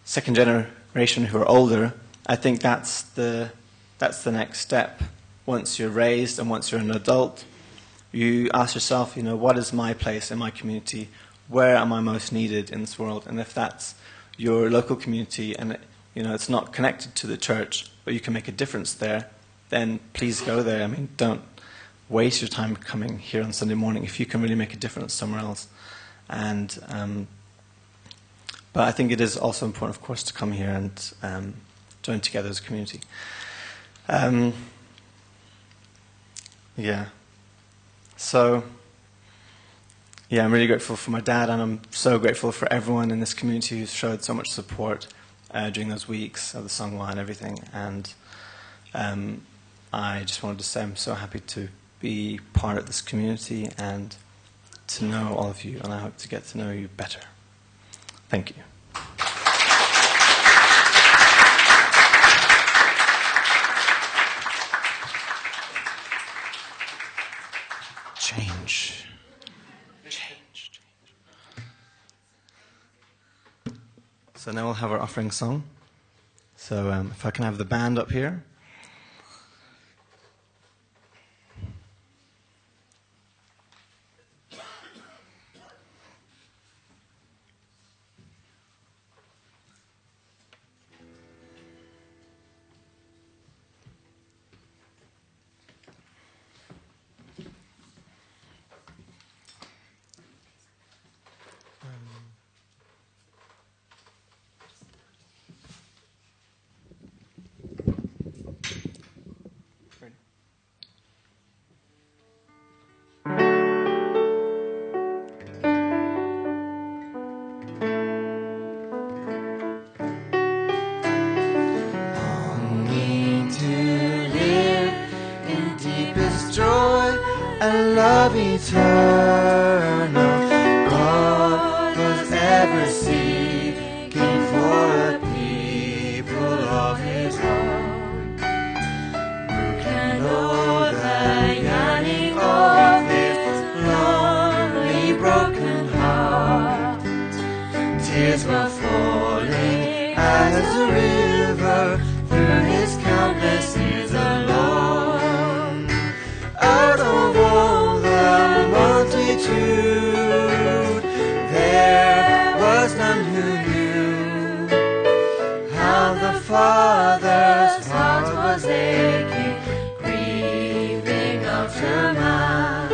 second generation who are older, I think that's the next step. Once you're raised and once you're an adult, you ask yourself, what is my place in my community? Where am I most needed in this world? And if that's your local community and it's not connected to the church, but you can make a difference there, then please go there. Don't waste your time coming here on Sunday morning if you can really make a difference somewhere else. And but I think it is also important, of course, to come here and join together as a community. So, I'm really grateful for my dad, and I'm so grateful for everyone in this community who's showed so much support during those weeks of the Songwa and everything. And I just wanted to say I'm so happy to be part of this community and to know all of you, and I hope to get to know you better. Thank you. Change. So now we'll have our offering song. So if I can have the band up here. Eternal, God was ever seeking for a people of His own, who can know the yearning of this lonely, broken heart. Tears were falling as a river through His countless years alone. Out of all the multitude, there was none who knew how the Father's heart was aching, grieving after man.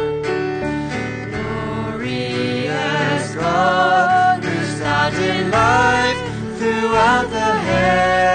Glorious God, who started life throughout the heavens.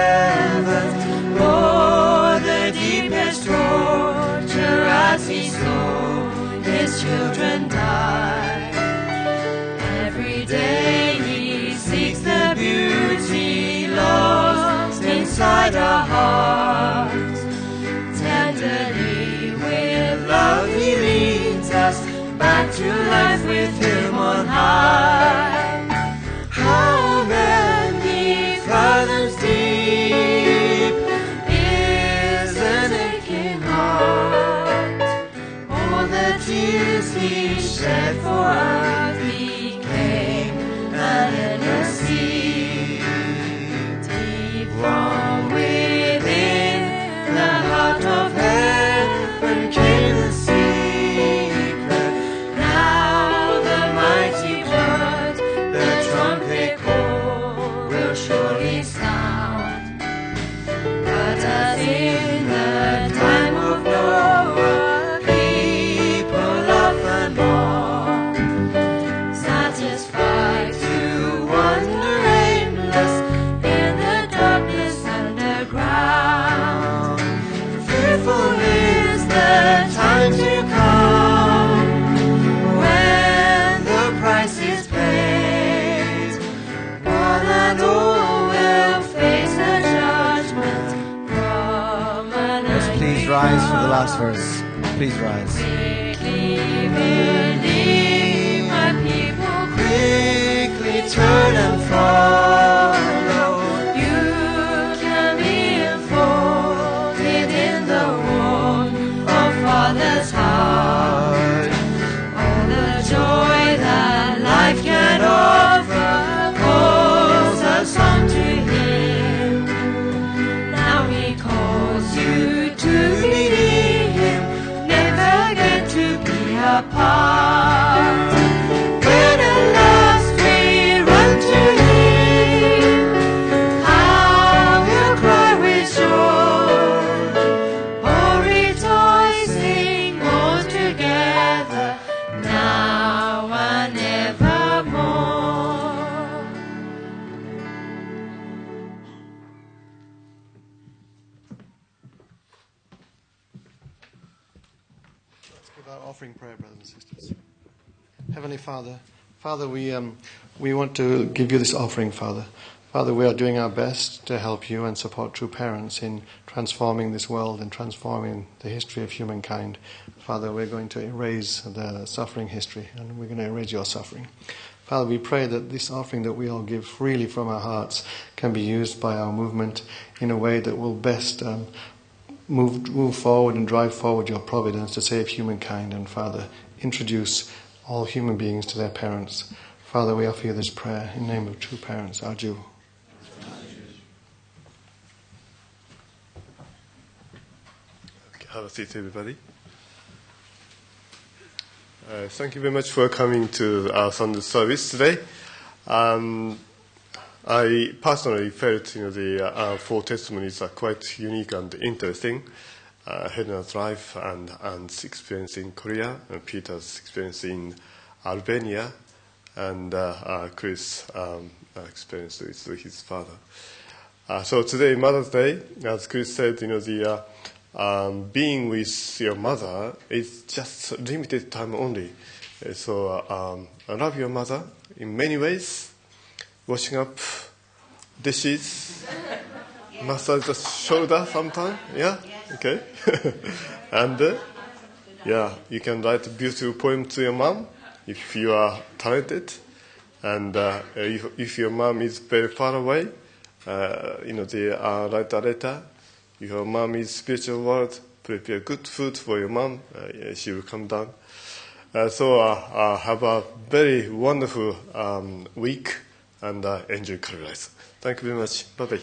rise for the last verse. Please rise. Quickly believe, my people, Quickly turn and follow. you can be enfolded in the warmth of Father's heart. All the joy that life can offer calls us unto Him. Now He calls you to believe Him, never get to be apart. When at last we run to Him, how He'll cry with joy, oh rejoicing all together, now and evermore. Let's give our offering prayer, brothers and sisters. Heavenly Father, we want to give you this offering, Father. Father, we are doing our best to help you and support True Parents in transforming this world and transforming the history of humankind. Father, we're going to erase the suffering history, and we're going to erase your suffering. Father, we pray that this offering that we all give freely from our hearts can be used by our movement in a way that will best move forward and drive forward your providence to save humankind, and Father, introduce all human beings to their parents. Father, we offer you this prayer in the name of True Parents, our Jew. Okay, have a seat, everybody. Thank you very much for coming to our Sunday service today. I personally felt, the four testimonies are quite unique and interesting. Helena's life and experience in Korea, and Peter's experience in Albania, and Chris' experience with his father. So today, Mother's Day, as Chris said, being with your mother is just limited time only. So I love your mother in many ways. Washing up dishes, massage the shoulder sometime, yeah? Okay. And you can write a beautiful poem to your mom if you are talented. And if your mom is very far away, write a letter. If your mom is spiritual world, prepare good food for your mom. She will come down. So have a very wonderful week and enjoy Korea. Thank you very much. Bye-bye.